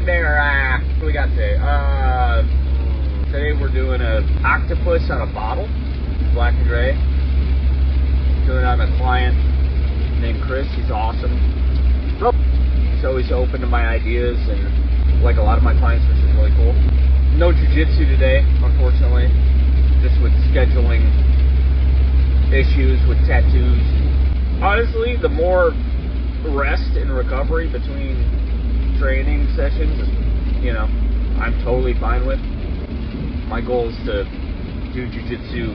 Hump Day, or what do we got today? Today we're doing a octopus on a bottle, black and gray. Doing it on a client named Chris. He's awesome. He's always open to my ideas, and like a lot of my clients, which is really cool. No jiu-jitsu today, unfortunately, just with scheduling issues with tattoos. Honestly, the more rest and recovery between training sessions, I'm totally fine with. My goal is to do jiu-jitsu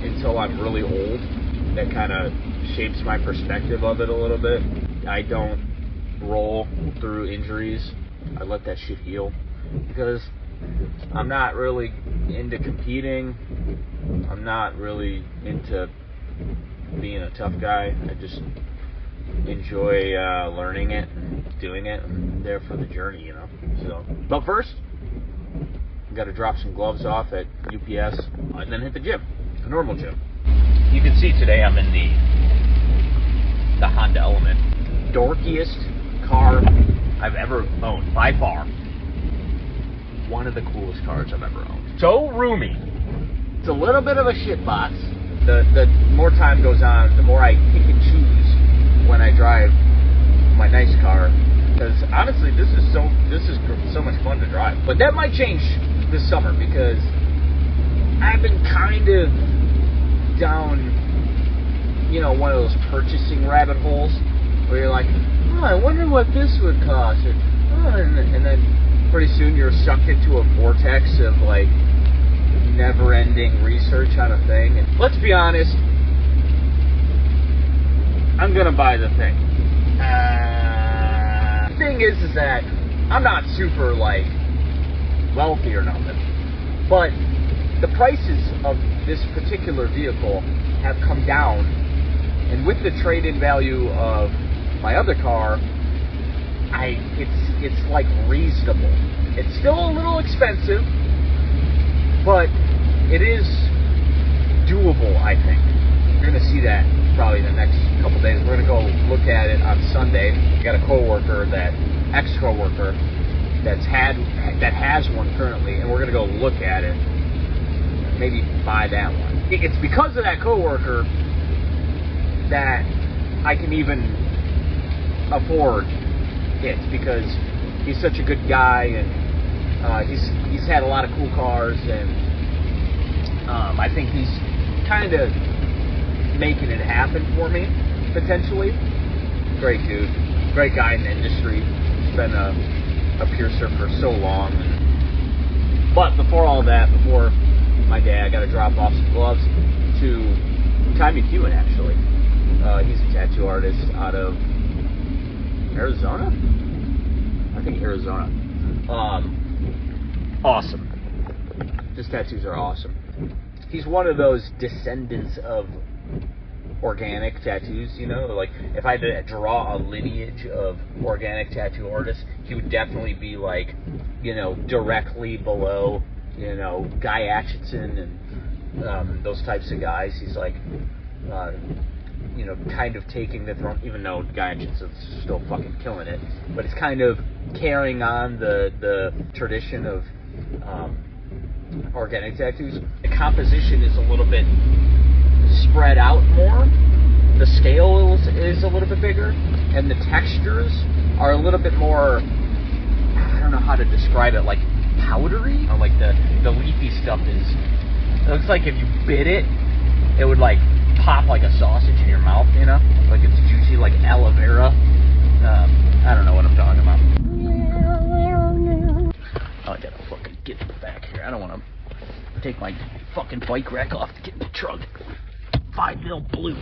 until I'm really old. That kind of shapes my perspective of it a little bit. I don't roll through injuries. I let that shit heal, because I'm not really into competing. I'm not really into being a tough guy. I just enjoy learning it and doing it. I'm there for the journey, So, but first, I got to drop some gloves off at UPS and then hit the gym, a normal gym. You can see today I'm in the Honda Element. Dorkiest car I've ever owned, by far. One of the coolest cars I've ever owned. So roomy. It's a little bit of a shitbox. The more time goes on, the more I pick and choose when I drive my nice car. Because honestly, this is so much fun to drive. But that might change this summer, because I've been kind of down, one of those purchasing rabbit holes where you're like, oh, I wonder what this would cost, and then pretty soon you're sucked into a vortex of like never-ending research on a thing. And let's be honest, I'm gonna buy the thing. The thing is that I'm not super like wealthy or nothing, but the prices of this particular vehicle have come down, and with the trade-in value of my other car, it's like reasonable. It's still a little expensive, but it is doable, I think. You're gonna see that probably in the next couple days. We're gonna go look at it on Sunday. We got a coworker, ex-coworker, that has one currently, and we're gonna go look at it. Maybe buy that one. It's because of that coworker that I can even afford it, because he's such a good guy, and he's had a lot of cool cars, and I think he's kind of making it happen for me, potentially. Great dude, great guy in the industry. He's been a piercer for so long. But before all that, before my day, I got to drop off some gloves to Ty McEwen, actually. He's a tattoo artist out of Arizona? I think Arizona. Awesome. His tattoos are awesome. He's one of those descendants of organic tattoos, like if I had to draw a lineage of organic tattoo artists, he would definitely be like, directly below, Guy Aitchison and those types of guys. He's like, kind of taking the throne, even though Guy Aitchison's still fucking killing it, but it's kind of carrying on the tradition of organic tattoos. The composition is a little bit spread out more. The scale is a little bit bigger, and the textures are a little bit more, I don't know how to describe it, like powdery, or like the leafy stuff it looks like if you bit it, it would like pop like a sausage in your mouth, like it's juicy, like aloe vera. I don't know what I'm talking about. Oh, I gotta fucking get back here. I don't want to take my fucking bike rack off to get in the truck. 5 mil blue.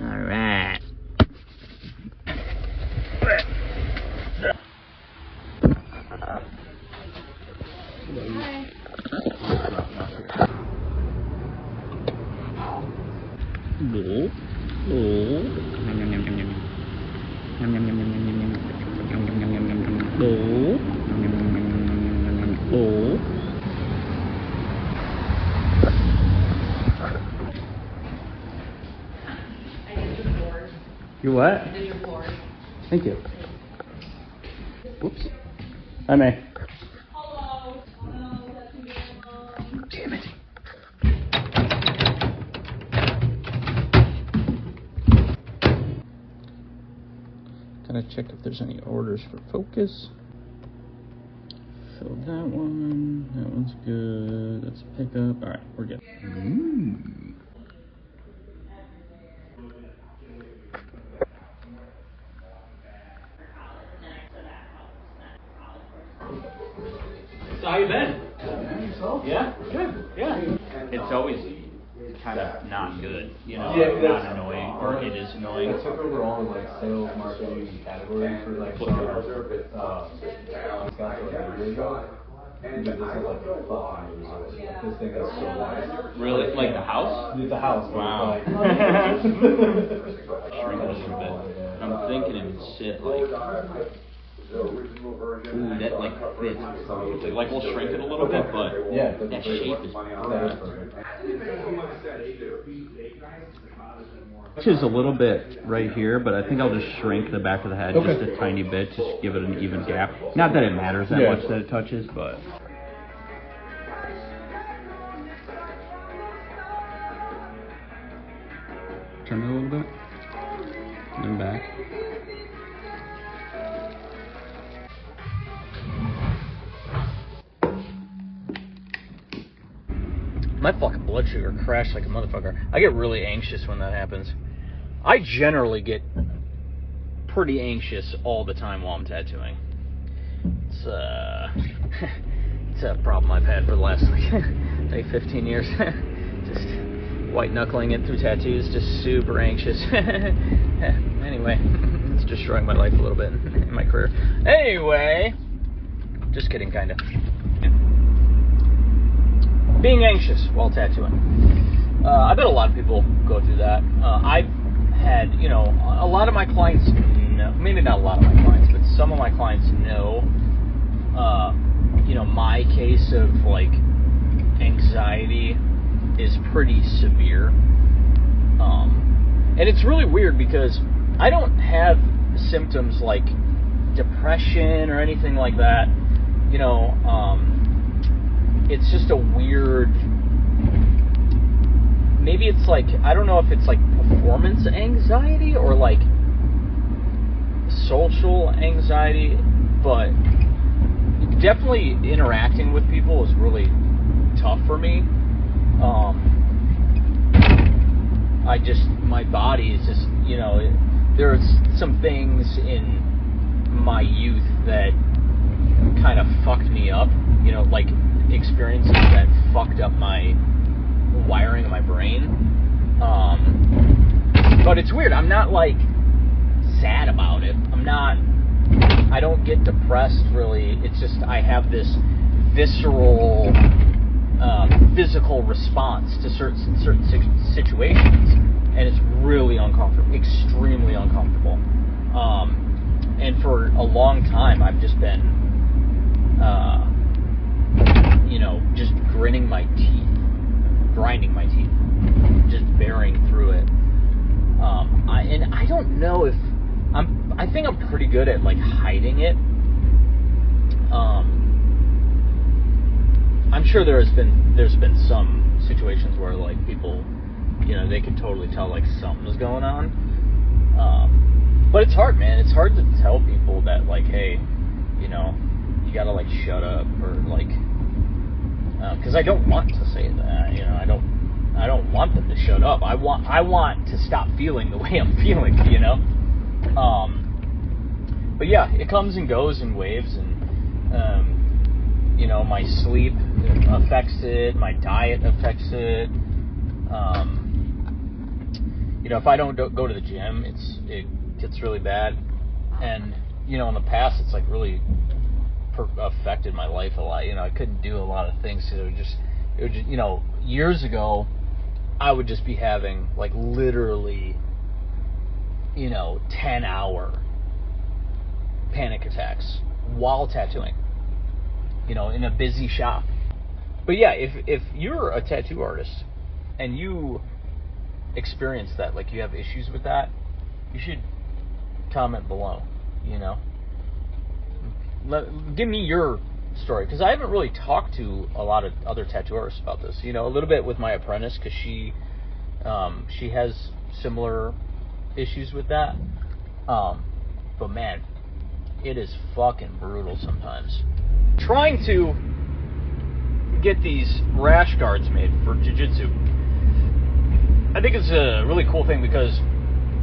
All right. You what? I did your floor. Thank you. Whoops. Hi, May. Damn it. Gotta check if there's any orders for Focus. Filled that one. That one's good. That's a pickup. Alright, we're good. So how you been? Yeah? Good. Yeah. It's always kind of not good, you know, not annoying, or it is annoying. I took over all the like sales, marketing categories for like Scott like a year ago. Dude, this is like a fucking resort. This thing is so nice. Really? Like the house? The house. Wow. Like, Shrink it a little bit. I'm thinking it would sit like, ooh, that like fits perfectly. Like we'll shrink it a little bit, but yeah, that shape is perfect. Which is a little bit right here, but I think I'll just shrink the back of the head just a tiny bit, just give it an even gap. Not that it matters that much that it touches, but. Turn it a little bit, and then back. My fucking blood sugar crashed like a motherfucker. I get really anxious when that happens. I generally get pretty anxious all the time while I'm tattooing. It's it's a problem I've had for the last like 15 years. Just white knuckling it through tattoos, just super anxious. Anyway, it's destroying my life a little bit in my career. Anyway, just kidding, kinda. Being anxious while tattooing. I bet a lot of people go through that. I've had, you know, a lot of my clients know, maybe not a lot of my clients, but some of my clients know, you know, my case of like anxiety is pretty severe. And it's really weird because I don't have symptoms like depression or anything like that. You know, it's just a weird, maybe it's like, I don't know if it's like performance anxiety or like social anxiety, but definitely interacting with people is really tough for me. My body is just, you know, there's some things in my youth that kind of fucked me up, you know, like experiences that fucked up my wiring of my brain. But it's weird. I'm not like sad about it. I don't get depressed really. It's just I have this visceral physical response to certain situations, and it's really uncomfortable, extremely uncomfortable. And for a long time I've just been you know, just gritting my teeth, grinding my teeth, just bearing through it. I don't know if I think I'm pretty good at like hiding it. I'm sure there's been some situations where like people, you know, they can totally tell like something's going on. But it's hard, man. It's hard to tell people that like, hey, you know, you gotta like shut up, or like, because I don't want to say that, you know, I don't want them to shut up. I want to stop feeling the way I'm feeling, you know. But yeah, it comes and goes in waves, and you know, my sleep affects it, my diet affects it. You know, if I don't go to the gym, it gets really bad, and you know, in the past, it's like really affected my life a lot. You know, I couldn't do a lot of things. So it would just, you know, years ago, I would just be having like literally, you know, 10-hour panic attacks while tattooing, you know, in a busy shop. But yeah, if you're a tattoo artist and you experience that, like you have issues with that, you should comment below. you know. Give me your story, because I haven't really talked to a lot of other tattooers about this. You know, a little bit with my apprentice, because she has similar issues with that. But man, it is fucking brutal sometimes. Trying to get these rash guards made for jiu-jitsu, I think it's a really cool thing, because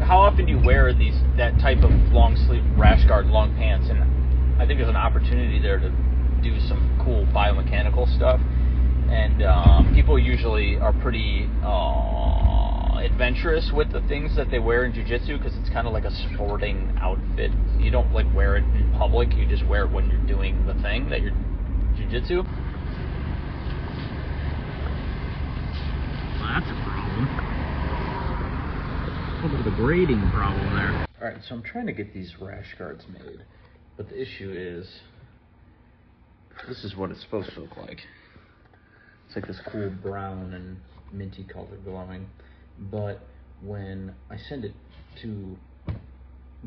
how often do you wear that type of long sleeve rash guard, long pants? And I think there's an opportunity there to do some cool biomechanical stuff. And people usually are pretty adventurous with the things that they wear in jiu-jitsu, because it's kind of like a sporting outfit. You don't like wear it in public, you just wear it when you're doing the thing that you're jiu-jitsu. Well, that's a problem. A little bit of a grading problem there. Alright, so I'm trying to get these rash guards made, but the issue is, this is what it's supposed to look like. It's like this cool brown and minty color glowing, but when I send it to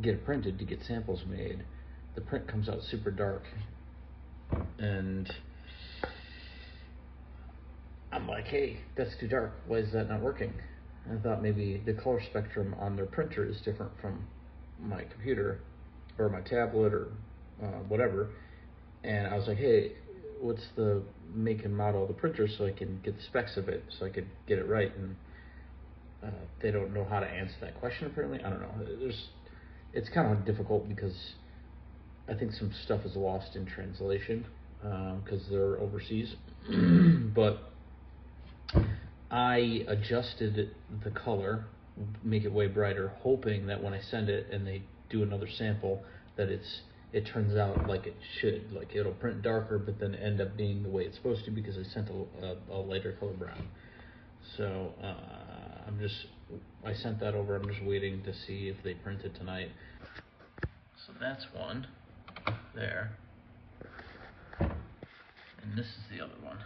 get it printed, to get samples made, the print comes out super dark, and I'm like, hey, that's too dark, why is that not working? And I thought maybe the color spectrum on their printer is different from my computer or my tablet or whatever. And I was like, hey, what's the make and model of the printer, so I can get the specs of it, so I could get it right. And they don't know how to answer that question, apparently. I don't know. It's kind of difficult, because I think some stuff is lost in translation, because they're overseas. But I adjusted the color, make it way brighter, hoping that when I send it and they do another sample, that it turns out like it should. Like, it'll print darker, but then end up being the way it's supposed to, because I sent a lighter color brown. So I sent that over. I'm just waiting to see if they print it tonight. So that's one there, and this is the other one.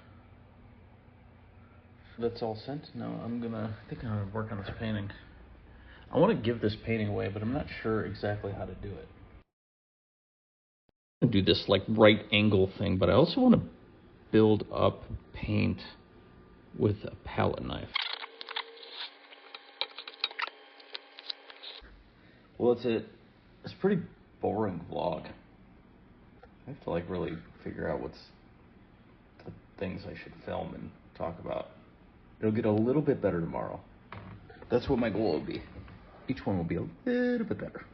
That's all sent. Now I think I'm gonna work on this painting. I want to give this painting away, but I'm not sure exactly how to do it. I do this like right angle thing, but I also want to build up paint with a palette knife. Well, it's a pretty boring vlog. I have to like really figure out what's the things I should film and talk about. It'll get a little bit better tomorrow. That's what my goal will be. Each one will be a little bit better.